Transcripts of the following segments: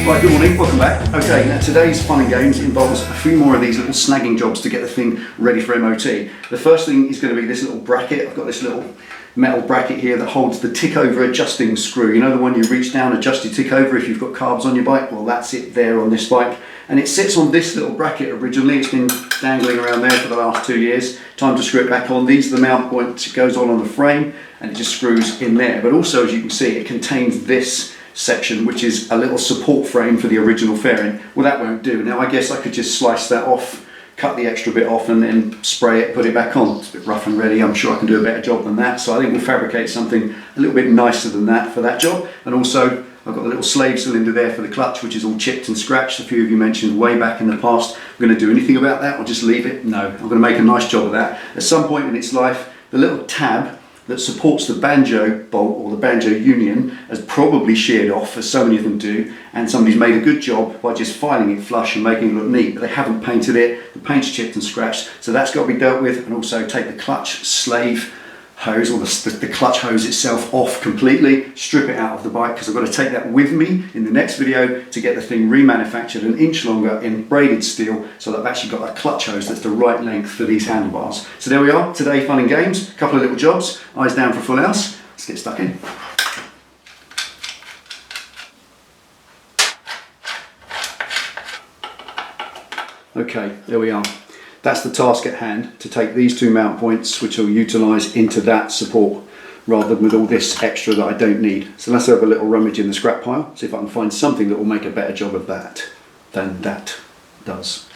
Right, good morning, welcome back. Okay, now today's fun and games involves a few more of these little snagging jobs to get the thing ready for MOT. The first thing is going to be this little bracket. I've got this little metal bracket here that holds the tick over adjusting screw. You know the one you reach down, adjust your tick over if you've got carbs on your bike? Well, that's it there on this bike. And it sits on this little bracket originally. It's been dangling around there for the last 2 years. Time to screw it back on. These are the mount points. It goes on the frame and it just screws in there. But also, as you can see, it contains this section, which is a little support frame for the original fairing. Well, that won't do. Now, I guess I could just slice that off, cut the extra bit off and then spray it, put it back on. It's a bit rough and ready. I'm sure I can do a better job than that. So I think we'll fabricate something a little bit nicer than that for that job. And also, I've got the little slave cylinder there for the clutch, which is all chipped and scratched. A few of you mentioned way back in the past. I'm going to do anything about that or just leave it? No, I'm going to make a nice job of that. At some point in its life, the little tab that supports the banjo bolt or the banjo union has probably sheared off, as so many of them do, and somebody's made a good job by just filing it flush and making it look neat, but they haven't painted it. The paint's chipped and scratched, so that's got to be dealt with. And also take the clutch slave hose or the clutch hose itself off completely, strip it out of the bike, because I've got to take that with me in the next video to get the thing remanufactured an inch longer in braided steel, so that I've actually got a clutch hose that's the right length for these handlebars. So there we are, today fun and games, a couple of little jobs, eyes down for full house. Let's get stuck in. Okay, there we are. That's the task at hand, to take these two mount points, which I'll utilise into that support, rather than with all this extra that I don't need. So let's have a little rummage in the scrap pile, see if I can find something that will make a better job of that than that does.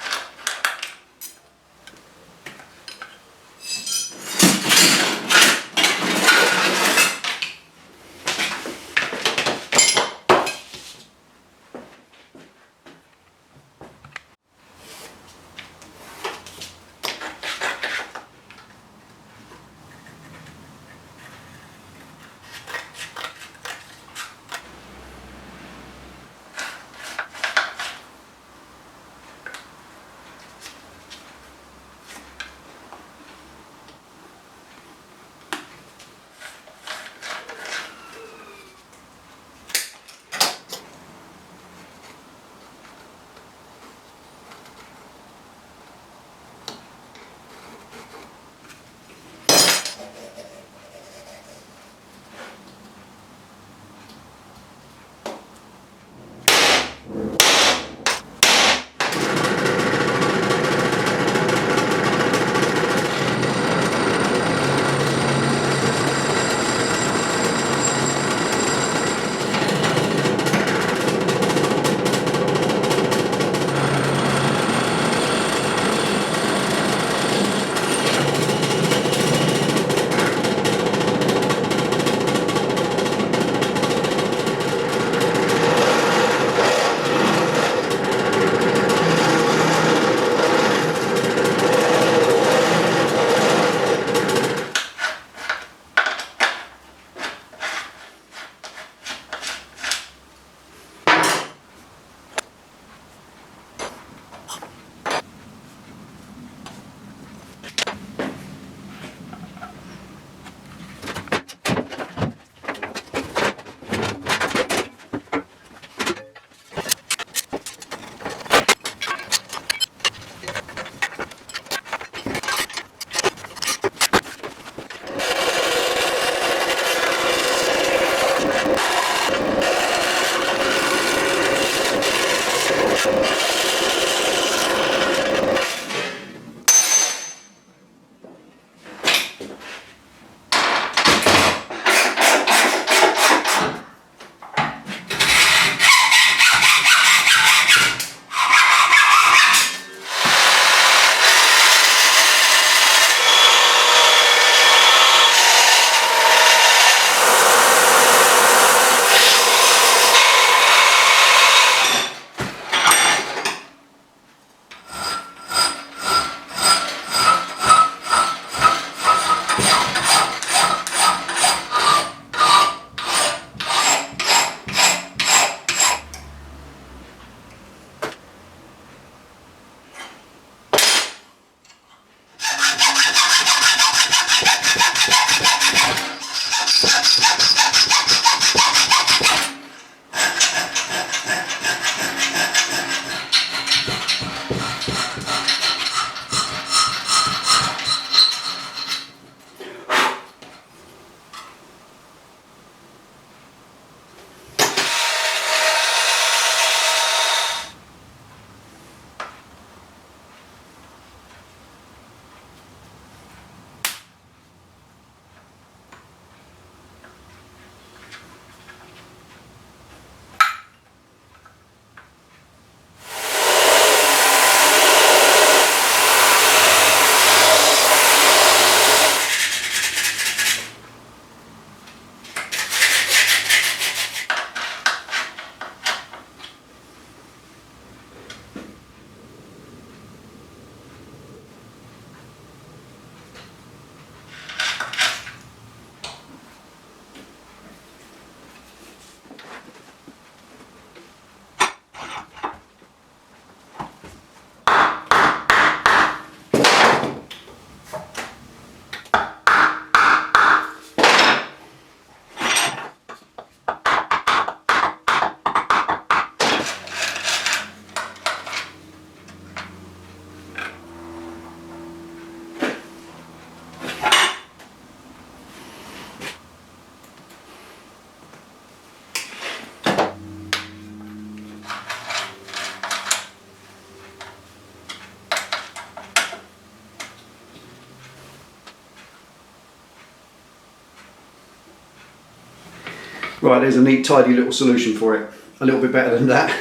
Right, there's a neat tidy little solution for it. A little bit better than that,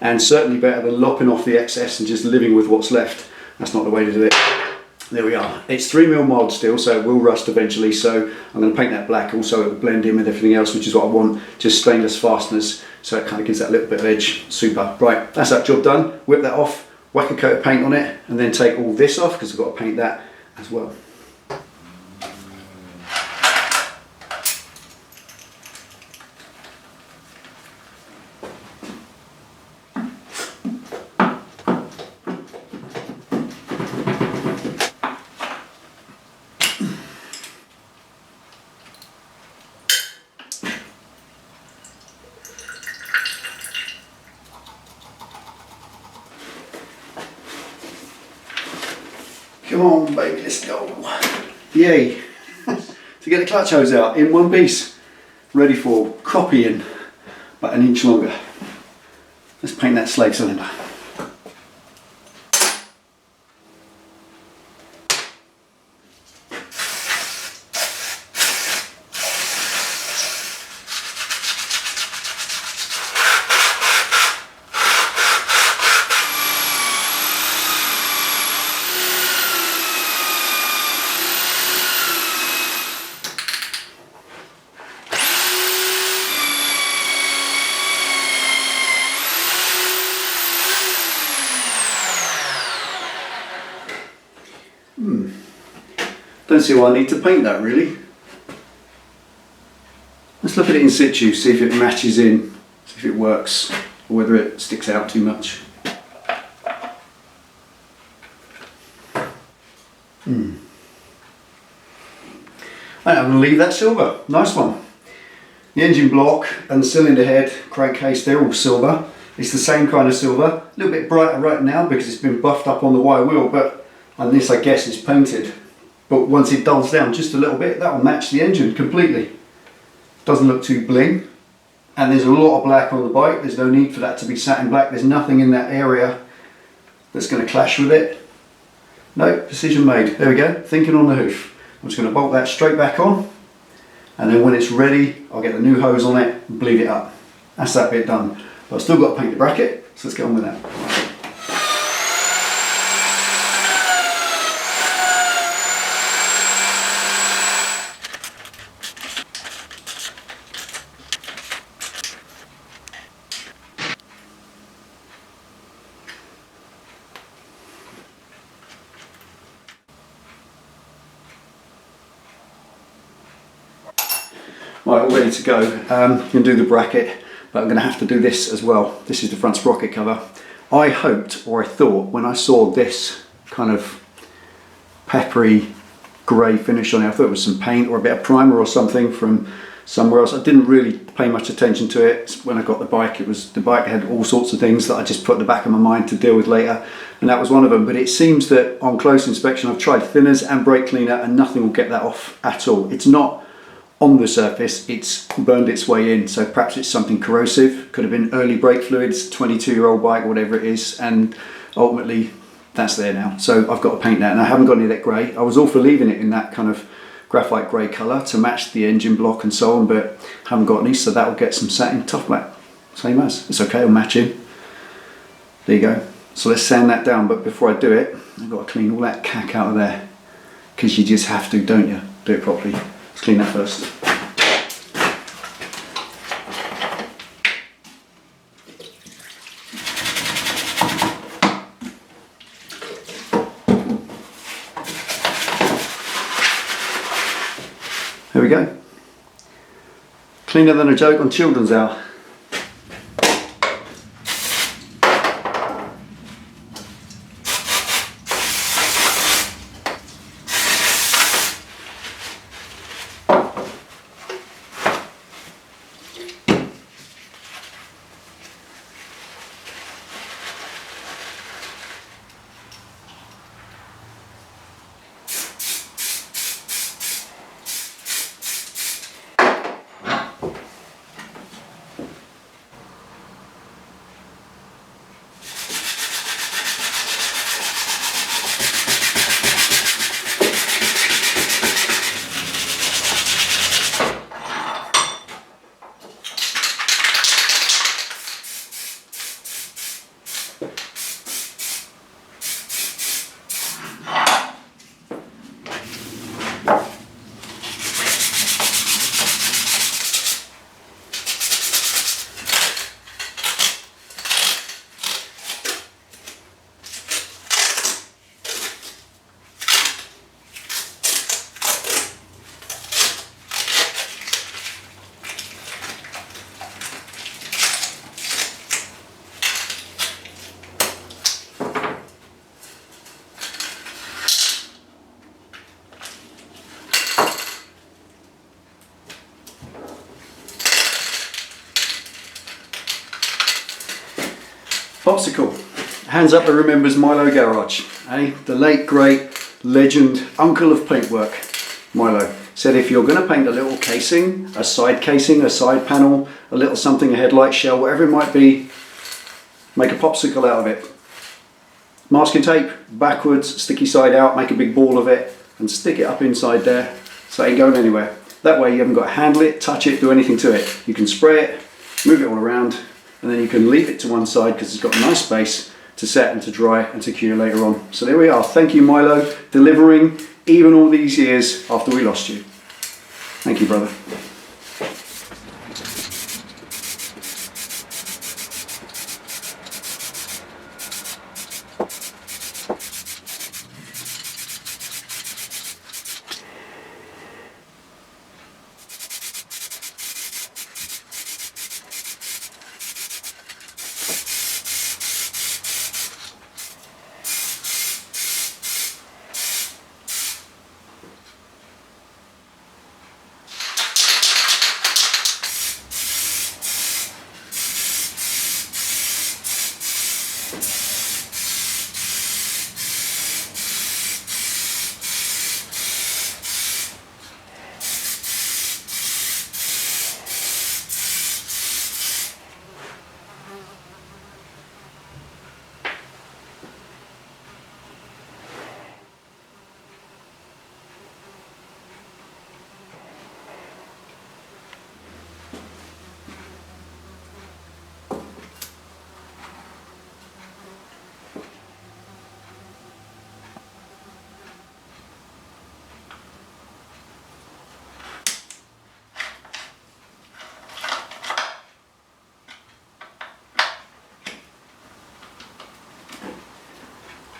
and certainly better than lopping off the excess and just living with what's left. That's not the way to do it. There we are. It's 3mm mild steel, so it will rust eventually, so I'm going to paint that black. Also it will blend in with everything else, which is what I want. Just stainless fasteners, so it kind of gives that little bit of edge. Super. Right, that's that job done. Whip that off, whack a coat of paint on it, and then take all this off because I've got to paint that as well. Come on baby, let's go. Yay. To get the clutch hose out in one piece, ready for copying, but an inch longer. Let's paint that slave cylinder. Don't see why I need to paint that really. Let's look at it in situ, see if it matches in, see if it works, or whether it sticks out too much. I'm going to leave that silver. Nice one. The engine block and the cylinder head, crankcase, they're all silver. It's the same kind of silver. A little bit brighter right now because it's been buffed up on the wire wheel, but and this I guess is painted. But once it dulls down just a little bit, that will match the engine completely. Doesn't look too bling. And there's a lot of black on the bike. There's no need for that to be satin black. There's nothing in that area that's going to clash with it. No, decision made. There we go, thinking on the hoof. I'm just going to bolt that straight back on. And then when it's ready, I'll get the new hose on it and bleed it up. That's that bit done. But I've still got to paint the bracket, so let's get on with that. Right, all ready to go. I'm going to do the bracket, but I'm going to have to do this as well. This is the front sprocket cover. I hoped, or I thought, when I saw this kind of peppery grey finish on it, I thought it was some paint or a bit of primer or something from somewhere else. I didn't really pay much attention to it. When I got the bike, the bike had all sorts of things that I just put in the back of my mind to deal with later, and that was one of them. But it seems that on close inspection, I've tried thinners and brake cleaner and nothing will get that off at all. It's not on the surface, it's burned its way in, so perhaps it's something corrosive. Could have been early brake fluids, 22-year-old bike, whatever it is, and ultimately that's there now. So I've got to paint that, and I haven't got any of that grey. I was all for leaving it in that kind of graphite grey colour to match the engine block and so on, but haven't got any, so that'll get some satin tough black. Same as, it's okay, it'll match in. There you go. So let's sand that down, but before I do it, I've got to clean all that cack out of there, because you just have to, don't you? Do it properly. Let's clean that first. There we go. Cleaner than a joke on Children's Hour. Popsicle. Hands up that remembers Milogarage. Eh? The late great legend uncle of paintwork. Milo said if you're going to paint a little casing, a side panel, a little something, a headlight shell, whatever it might be, make a popsicle out of it. Masking tape, backwards, sticky side out, make a big ball of it and stick it up inside there so it ain't going anywhere. That way you haven't got to handle it, touch it, do anything to it. You can spray it, move it all around, and then you can leave it to one side because it's got a nice space to set and to dry and to cure later on. So there we are. Thank you, Milo, delivering even all these years after we lost you. Thank you, brother.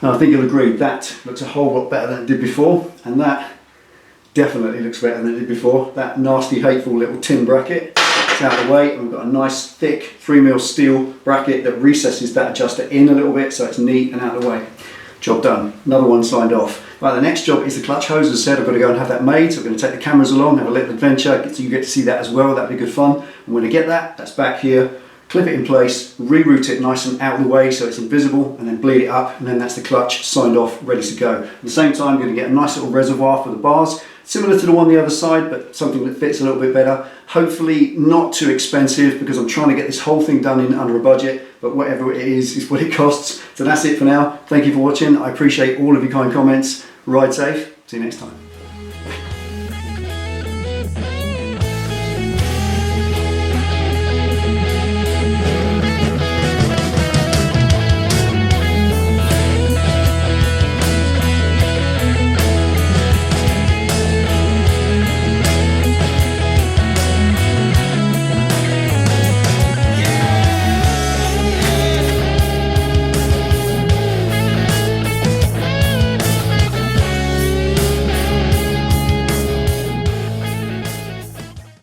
Now I think you'll agree that looks a whole lot better than it did before, and that definitely looks better than it did before. That nasty, hateful little tin bracket is out of the way, and we've got a nice thick 3mm steel bracket that recesses that adjuster in a little bit so it's neat and out of the way. Job done. Another one signed off. Right, the next job is the clutch hose. As I said, I've got to go and have that made, so we're going to take the cameras along, have a little adventure, so you get to see that as well. That'll be good fun. And when I get that, that's back here. Clip it in place, reroute it nice and out of the way so it's invisible, and then bleed it up, and then that's the clutch signed off, ready to go. At the same time, I'm going to get a nice little reservoir for the bars, similar to the one the other side, but something that fits a little bit better. Hopefully not too expensive, because I'm trying to get this whole thing done in under a budget, but whatever it is what it costs. So that's it for now. Thank you for watching. I appreciate all of your kind comments. Ride safe. See you next time.